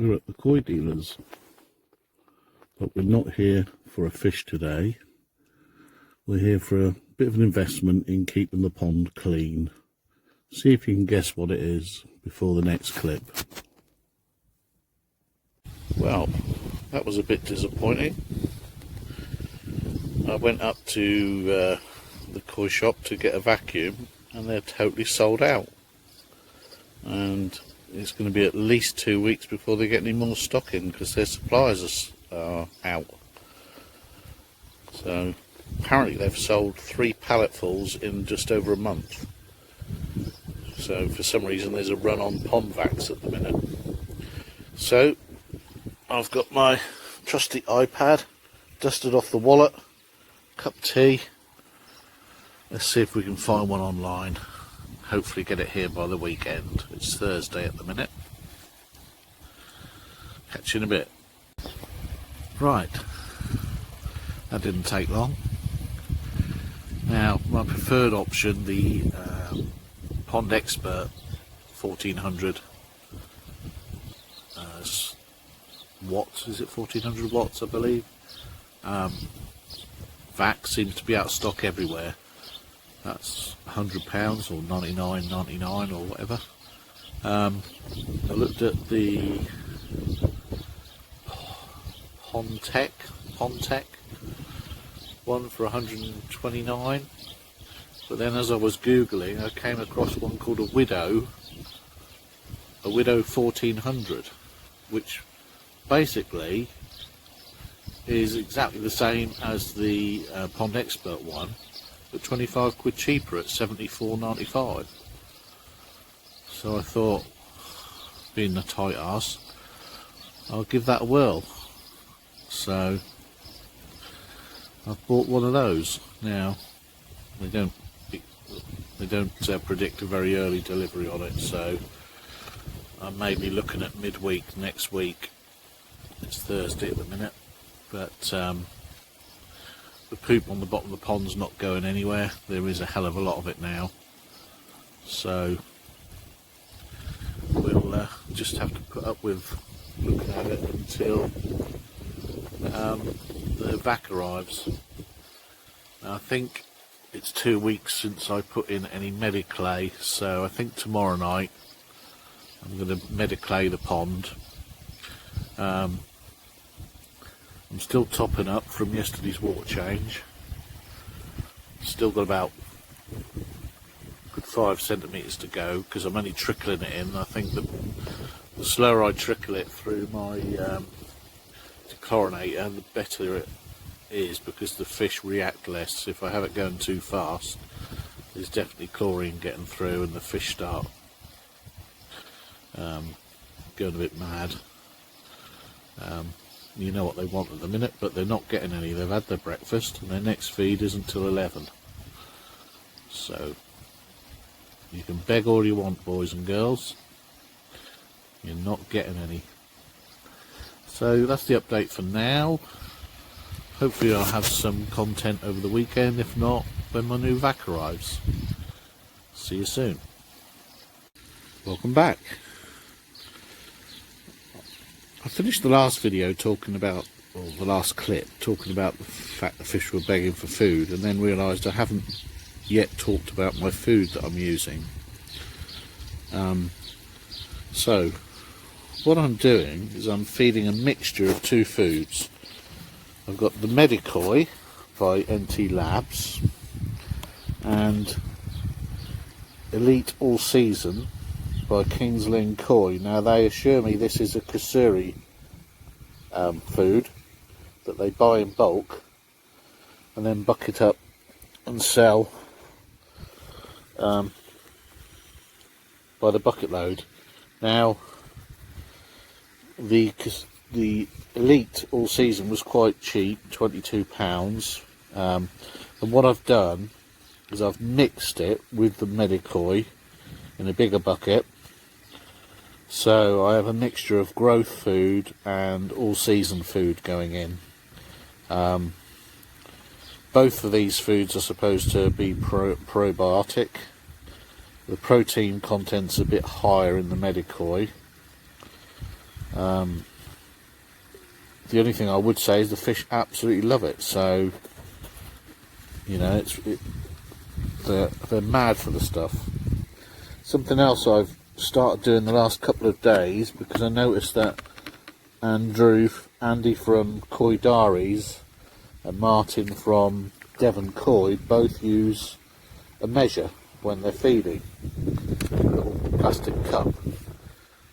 We're at the koi dealers, but we're not here for a fish today. We're here for a bit of an investment in keeping the pond clean. See if you can guess what it is before the next clip. Well, that was a bit disappointing. I went up to the koi shop to get a vacuum and they're totally sold out. And it's going to be at least 2 weeks before they get any more stock in because their suppliers are out. So apparently they've sold 3 palletfuls in just over a month. So for some reason there's a run on pond vacs at the minute. So I've got my trusty iPad, dusted off the wallet, cup of tea. Let's see if we can find one online. Hopefully get it here by the weekend. It's Thursday at the minute. Catch you in a bit. Right, that didn't take long. Now my preferred option, the Pond Expert 1400 watts, is it 1400 watts I believe? Vac seems to be out of stock everywhere. That's £100 or $99.99 or whatever. I looked at the Pondtech one for 129, but then as I was googling I came across one called a Widow 1400, which basically is exactly the same as the Pond Expert one, but 25 quid cheaper at £74.95. So I thought, being a tight ass, I'll give that a whirl. So I've bought one of those. Now they don't predict a very early delivery on it, so I may be looking at midweek next week. It's Thursday at the minute, but the poop on the bottom of the pond's not going anywhere. There is a hell of a lot of it now, so we'll just have to put up with looking at it until the vac arrives. Now, I think it's 2 weeks since I put in any Mediclay, so I think tomorrow night I'm going to Mediclay the pond. I'm still topping up from yesterday's water change. Still got about a good 5 centimetres to go because I'm only trickling it in. I think the slower I trickle it through my dechlorinator, the better it is, because the fish react less. If I have it going too fast, there's definitely chlorine getting through and the fish start going a bit mad. You know what they want at the minute, but they're not getting any. They've had their breakfast and their next feed isn't till 11. So you can beg all you want, boys and girls, you're not getting any. So that's the update for now. Hopefully I'll have some content over the weekend. If not, when my new vac arrives. See you soon. Welcome back. I finished the last video talking about, or the last clip, talking about the fact the fish were begging for food, and then realised I haven't yet talked about my food that I'm using. So what I'm doing is I'm feeding a mixture of 2 foods. I've got the Medikoi by NT Labs and Elite All Season by King's Lynn Koi. Now they assure me this is a Kasuri food that they buy in bulk and then bucket up and sell by the bucket load. Now the Elite All Season was quite cheap, £22, and what I've done is I've mixed it with the Medikoi in a bigger bucket, so I have a mixture of growth food and all season food going in. Both of these foods are supposed to be probiotic. The protein content's a bit higher in the Medikoi, The only thing I would say is the fish absolutely love it. So, you know, they're mad for the stuff. Something else I've started doing the last couple of days, because I noticed that Andy from Koi Diaries and Martin from Devon Koi both use a measure when they're feeding, a little plastic cup.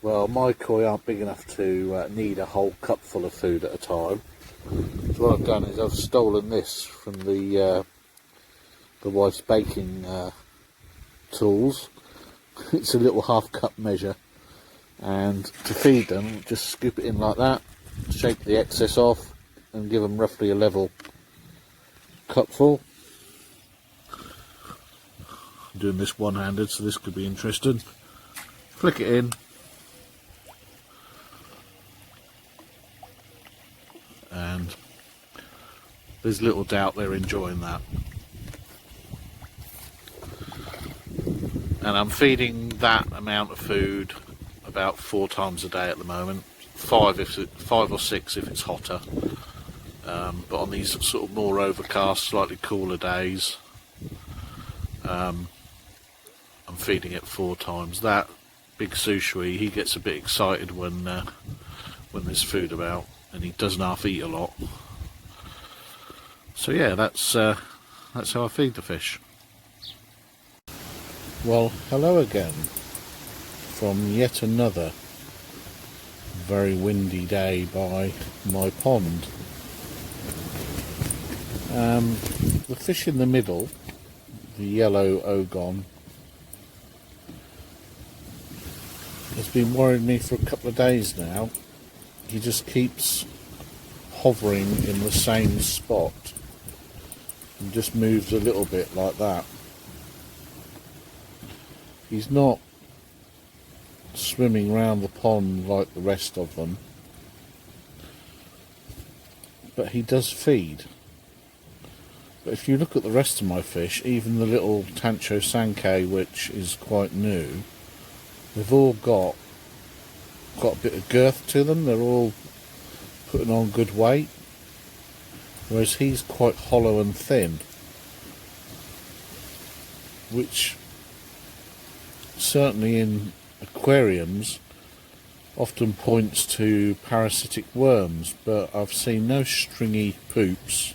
Well, my koi aren't big enough to need a whole cup full of food at a time. So what I've done is I've stolen this from the wife's baking tools. It's a little half cup measure, and to feed them, just scoop it in like that, shake the excess off, and give them roughly a level cupful. I'm doing this one-handed, so this could be interesting. Flick it in. And there's little doubt they're enjoying that. And I'm feeding that amount of food about 4 times a day at the moment. 5 or 6 if it's hotter. But on these sort of more overcast, slightly cooler days, I'm feeding it 4 times. That big Sushui, he gets a bit excited when there's food about, and he doesn't half eat a lot. So yeah, that's how I feed the fish. Well, hello again from yet another very windy day by my pond. The fish in the middle, the yellow ogon, has been worrying me for a couple of days now. He just keeps hovering in the same spot and just moves a little bit like that. He's not swimming around the pond like the rest of them, but he does feed. But if you look at the rest of my fish, even the little Tancho Sankei, which is quite new, they've all got a bit of girth to them. They're all putting on good weight, whereas he's quite hollow and thin, which certainly in aquariums often points to parasitic worms, but I've seen no stringy poops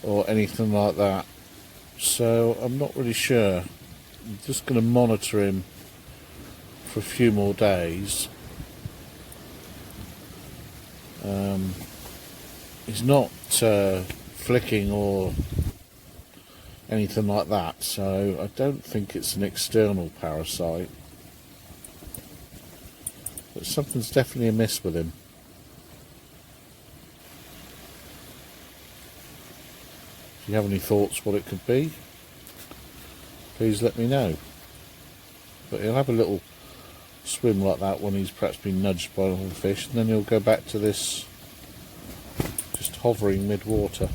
or anything like that, so I'm not really sure. I'm just going to monitor him for a few more days. He's not flicking or anything like that, so I don't think it's an external parasite, but something's definitely amiss with him. If you have any thoughts what it could be, please let me know. But he'll have a little swim like that when he's perhaps been nudged by another fish, and then he'll go back to this just hovering mid-water.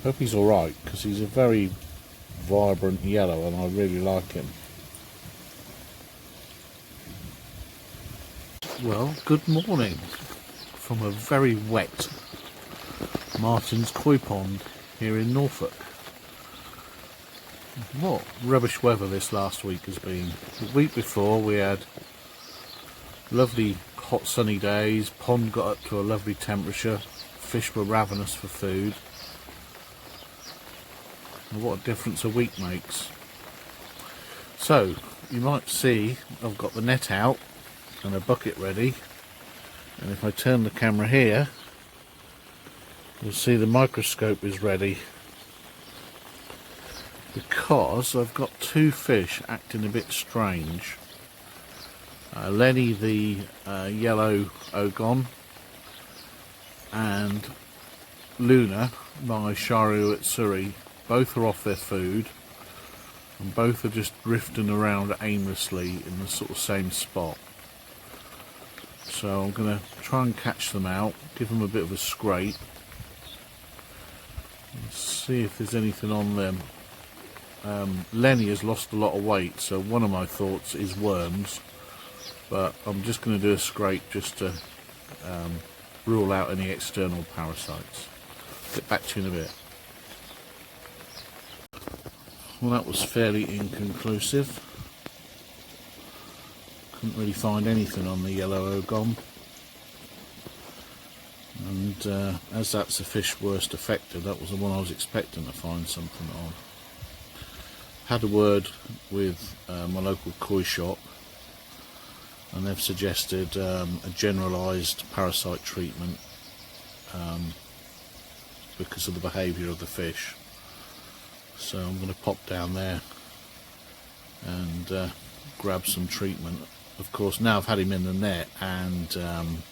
Hope he's alright, because he's a very vibrant yellow and I really like him. Well, good morning from a very wet Martin's Koi Pond here in Norfolk. What rubbish weather this last week has been. The week before we had lovely hot sunny days, pond got up to a lovely temperature, fish were ravenous for food. And what a difference a week makes. So you might see I've got the net out and a bucket ready, and if I turn the camera here you'll see the microscope is ready, because I've got 2 fish acting a bit strange. Lenny the yellow ogon and Luna, my Sharu Utsuri, both are off their food and both are just drifting around aimlessly in the sort of same spot. So I'm going to try and catch them out, give them a bit of a scrape and see if there's anything on them. Lenny has lost a lot of weight, so one of my thoughts is worms, but I'm just going to do a scrape just to rule out any external parasites. Get back to you in a bit. Well, that was fairly inconclusive. Couldn't really find anything on the yellow ogon, and as that's the fish worst affected, that was the one I was expecting to find something on. Had a word with my local koi shop, and they've suggested a generalised parasite treatment because of the behaviour of the fish. So I'm going to pop down there and grab some treatment. Of course, now I've had him in the net and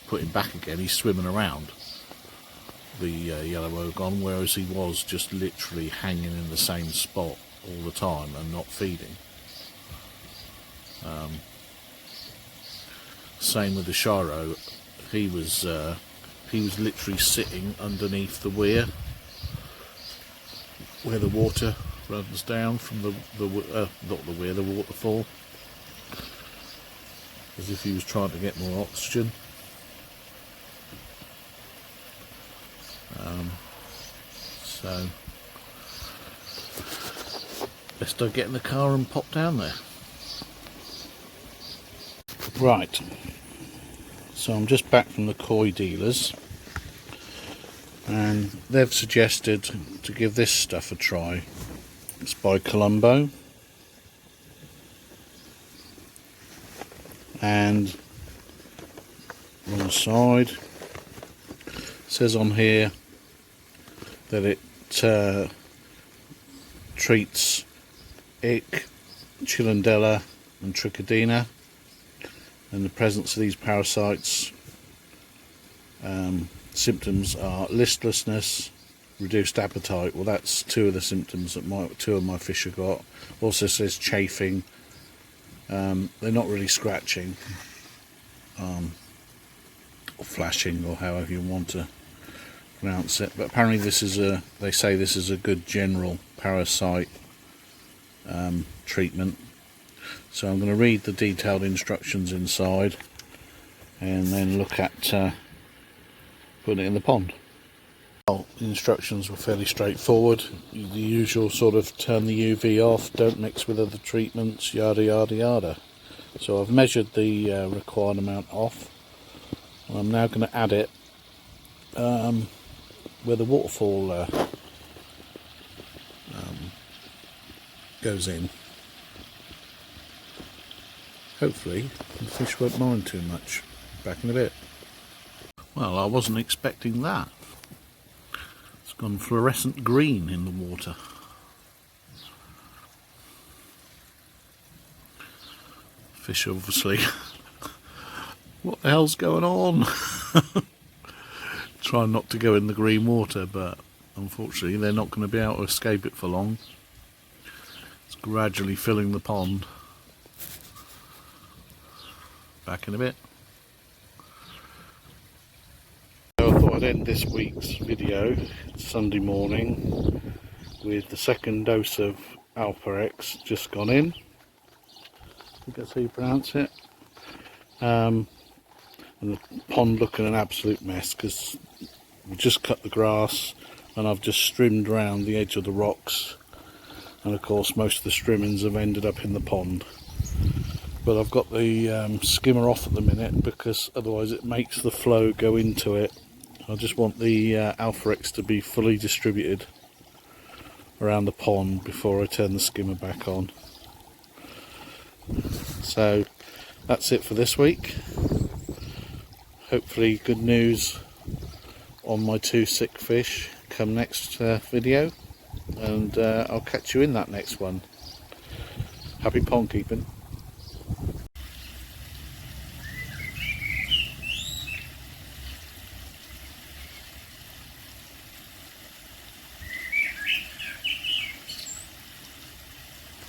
put him back again, he's swimming around the yellow ogon, whereas he was just literally hanging in the same spot all the time and not feeding. Same with the Shiro. He was literally sitting underneath the weir where the water runs down from the waterfall, as if he was trying to get more oxygen. So best I get in the car and pop down there. Right, so I'm just back from the koi dealers, and they've suggested to give this stuff a try. It's by Colombo, and on the side it says on here that it treats ick, chilandella and trichodina, and the presence of these parasites. Symptoms are listlessness, reduced appetite. Well, that's two of the symptoms that two of my fish have got. Also says chafing. They're not really scratching, or flashing, or however you want to pronounce it. But apparently they say this is a good general parasite treatment. So I'm going to read the detailed instructions inside and then look at putting it in the pond. Well, the instructions were fairly straightforward. The usual sort of turn the UV off, don't mix with other treatments, yada yada yada. So I've measured the required amount off, and I'm now going to add it where the waterfall goes in. Hopefully the fish won't mind too much. Back in a bit. Well, I wasn't expecting that. It's gone fluorescent green in the water. Fish obviously, what the hell's going on? Trying not to go in the green water, but unfortunately they're not going to be able to escape it for long. It's gradually filling the pond. Back in a bit. So I thought I'd end this week's video, Sunday morning, with the second dose of Alpha X just gone in. I think that's how you pronounce it. And the pond looking an absolute mess because we just cut the grass and I've just strimmed around the edge of the rocks, and of course most of the strimmings have ended up in the pond. But I've got the skimmer off at the minute because otherwise it makes the flow go into it. I just want the Alpha X to be fully distributed around the pond before I turn the skimmer back on. So that's it for this week. Hopefully good news on my two sick fish come next video, and I'll catch you in that next one. Happy pond keeping.